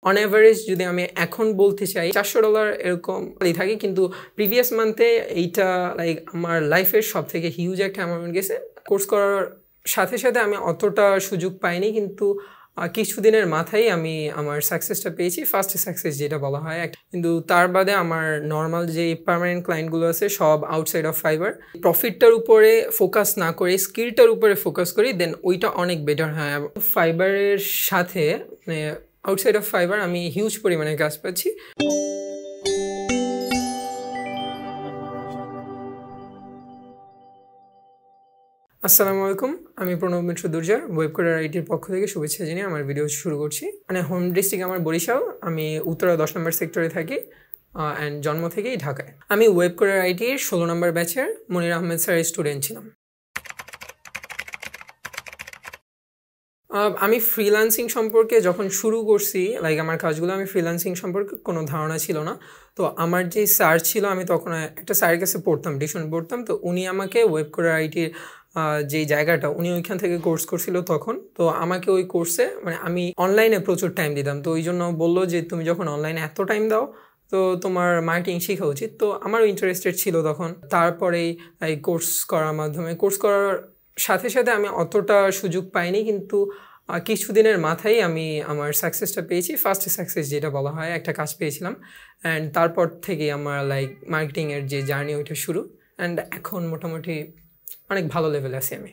On average যদি আমি এখন বলতে চাই $400 এরকম থাকে, কিন্তু প্রিভিয়াস মান্থে এইটা লাইক আমার লাইফের সব থেকে হিউজ একটা অ্যামাউন্ট গেছে। কোর্স করার সাথে সাথে আমি অতটা সুযোগ পাইনি, কিন্তু কিছুদিনের মাথায় আমি আমার সাকসেসটা পেয়েছি, ফার্স্ট সাকসেস যেটা বলা হয়। কিন্তু তার বাদে আমার নর্মাল যে পার্মানেন্ট ক্লায়েন্টগুলো আছে সব আউটসাইড অফ ফাইবার। প্রফিটটার উপরে ফোকাস না করে স্কিলটার উপরে ফোকাস করি, দেন ওইটা অনেক বেটার হয়। ফাইবারের সাথে মানে আউটসাইড অফ ফাইবার আমি হিউজ পরিমাণে কাজ পাচ্ছি। আসসালামু আলাইকুম, আমি প্রণব মিত্র দুর্জয়, Webcoder-It পক্ষ থেকে শুভেচ্ছা জানিয়ে আমার ভিডিও শুরু করছি। মানে হোম ডিস্ট্রিক্ট আমার বরিশাল, আমি উত্তরা 10 নম্বর সেক্টরে থাকি অ্যান্ড জন্ম থেকেই ঢাকায়। আমি Webcoder-It 16 নম্বর ব্যাচের মনির আহমেদ স্যারের স্টুডেন্ট ছিলাম। আমি ফ্রিল্যান্সিং সম্পর্কে যখন শুরু করছি, লাইক আমার কাজগুলো, আমি ফ্রিল্যান্সিং সম্পর্কে কোনো ধারণা ছিল না। তো আমার যে স্যার ছিল, আমি তখন একটা স্যারের কাছে পড়তাম, টিউশন পড়তাম। তো উনি আমাকে Webcoder-It যেই জায়গাটা, উনি ওইখান থেকে কোর্স করছিল তখন। তো আমাকে ওই কোর্সে মানে আমি অনলাইনে প্রচুর টাইম দিতাম। তো ওই জন্য বললো যে তুমি যখন অনলাইনে এত টাইম দাও তো তোমার মার্কেটিং শেখা উচিত। তো আমারও ইন্টারেস্টেড ছিল তখন। তারপরেই এই কোর্স করার মাধ্যমে, কোর্স করার সাথে সাথে আমি অতটা সুযোগ পাইনি, কিন্তু কিছুদিনের মাথায় আমি আমার সাকসেসটা পেয়েছি, ফার্স্ট সাকসেস যেটা বলা হয়, একটা কাজ পেয়েছিলাম। অ্যান্ড তারপর থেকে আমার লাইক মার্কেটিংয়ের যে জার্নি ওইটা শুরু। অ্যান্ড এখন মোটামুটি অনেক ভালো লেভেলে আছি আমি।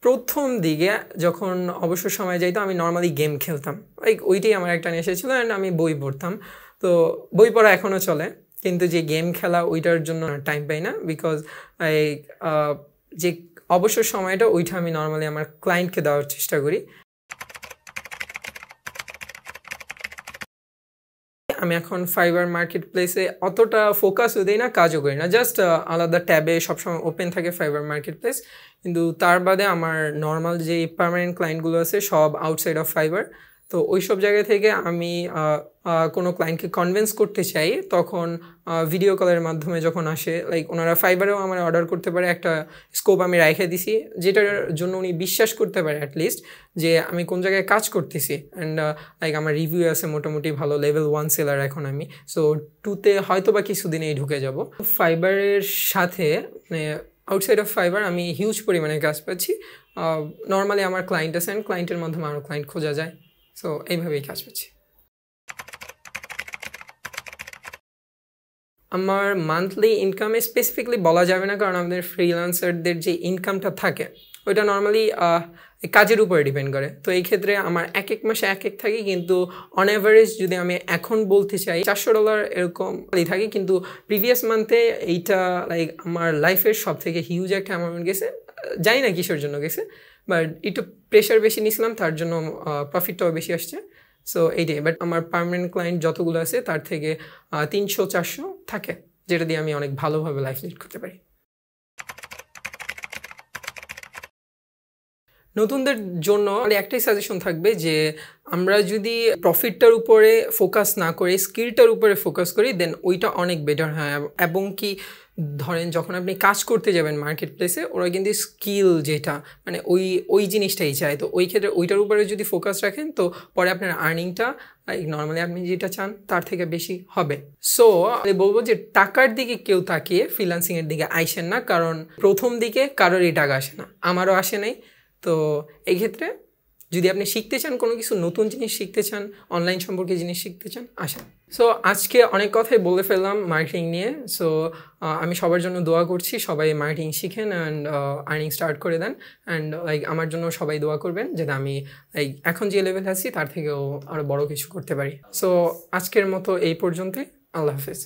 প্রথম দিকে যখন অবসর সময় যাইতো, আমি নর্মালি গেম খেলতাম, লাইক ওইটাই আমার একটা নেশা ছিল। অ্যান্ড আমি বই পড়তাম। তো বই পড়া এখনও চলে, কিন্তু যে গেম খেলা ওইটার জন্য টাইম পাই না, বিকজ যে অবসর সময়টা ওইটা আমি নর্মালি আমার ক্লায়েন্টকে দেওয়ার চেষ্টা করি। আমি এখন ফাইবার মার্কেট প্লেসে অতটা ফোকাসও দিই না, কাজও করি না, জাস্ট আলাদা ট্যাবে সবসময় ওপেন থাকে ফাইবার মার্কেট প্লেস। কিন্তু তার বাদে আমার নর্মাল যে পার্মানেন্ট ক্লায়েন্টগুলো আছে সব আউটসাইড অফ ফাইবার। তো ওই সব জায়গা থেকে আমি কোনো ক্লায়েন্টকে কনভিন্স করতে চাই, তখন ভিডিও কলের মাধ্যমে যখন আসে, লাইক ওনারা ফাইবারেও আমার অর্ডার করতে পারে, একটা স্কোপ আমি রেখে দিছি যেটার জন্য উনি বিশ্বাস করতে পারে অ্যাটলিস্ট যে আমি কোন জায়গায় কাজ করতেছি। অ্যান্ড লাইক আমার রিভিউ আছে মোটামুটি ভালো, লেভেল 1 সেলার এখন আমি। সো 2তে হয়তো বা কিছুদিনেই ঢুকে যাব। ফাইবারের সাথে মানে আউটসাইড অফ ফাইবার আমি হিউজ পরিমাণে কাজ পাচ্ছি। নর্মালি আমার ক্লায়েন্ট আছেন, ক্লায়েন্টের মাধ্যমে আরও ক্লায়েন্ট খোঁজা যায়। সো এইভাবেই কাজ পাচ্ছি। আমার মান্থলি ইনকামে স্পেসিফিকলি বলা যাবে না, কারণ আমাদের ফ্রিল্যান্সারদের যে ইনকামটা থাকে ওইটা নর্মালি কাজের উপরে ডিপেন্ড করে। তো এই ক্ষেত্রে আমার এক এক মাসে এক এক থাকে, কিন্তু অন এভারেজ যদি আমি এখন বলতে চাই $400 এরকম থাকে, কিন্তু প্রিভিয়াস মান্থে এইটা লাইক আমার লাইফের সব থেকে হিউজ একটা অ্যামাউন্ট গেছে। জানি না কিসের জন্য গেছে, বাট একটু প্রেশার বেশি নিয়েছিলাম, তার জন্য প্রফিটটাও বেশি আসছে। সো এইটাই। বাট আমার পার্মানেন্ট ক্লায়েন্ট যতগুলো আছে তার থেকে 300-400 থাকে, যেটা দিয়ে আমি অনেক ভালোভাবে লাইফ লিড করতে পারি। নতুনদের জন্য একটাই সাজেশন থাকবে যে আমরা যদি প্রফিটটার উপরে ফোকাস না করে স্কিলটার উপরে ফোকাস করি, দেন ওইটা অনেক বেটার হয়। এবং কি ধরেন যখন আপনি কাজ করতে যাবেন মার্কেট প্লেসে, ওরা কিন্তু স্কিল যেটা মানে ওই জিনিসটাই চায়। তো ওই ক্ষেত্রে ওইটার উপরে যদি ফোকাস রাখেন, তো পরে আপনার আর্নিংটা নর্মালি আপনি যেটা চান তার থেকে বেশি হবে। সো আমি বলবো যে টাকার দিকে কেউ তাকিয়ে ফ্রিল্যান্সিংয়ের দিকে আইসেন না, কারণ প্রথম দিকে কারোরই টাকা আসে না, আমারও আসে নাই। তো এই ক্ষেত্রে যদি আপনি শিখতে চান, কোনো কিছু নতুন জিনিস শিখতে চান, অনলাইন সম্পর্কে জিনিস শিখতে চান, আসেন। সো আজকে অনেক কথাই বলে ফেললাম মার্কেটিং নিয়ে। সো আমি সবার জন্য দোয়া করছি, সবাই মার্কেটিং শিখেন অ্যান্ড আর্নিং স্টার্ট করে দেন। অ্যান্ড লাইক আমার জন্য সবাই দোয়া করবেন যাতে আমি লাইক এখন যে লেভেল আছি তার থেকেও আরও বড় কিছু করতে পারি। সো আজকের মতো এই পর্যন্তই। আল্লাহ হাফেজ।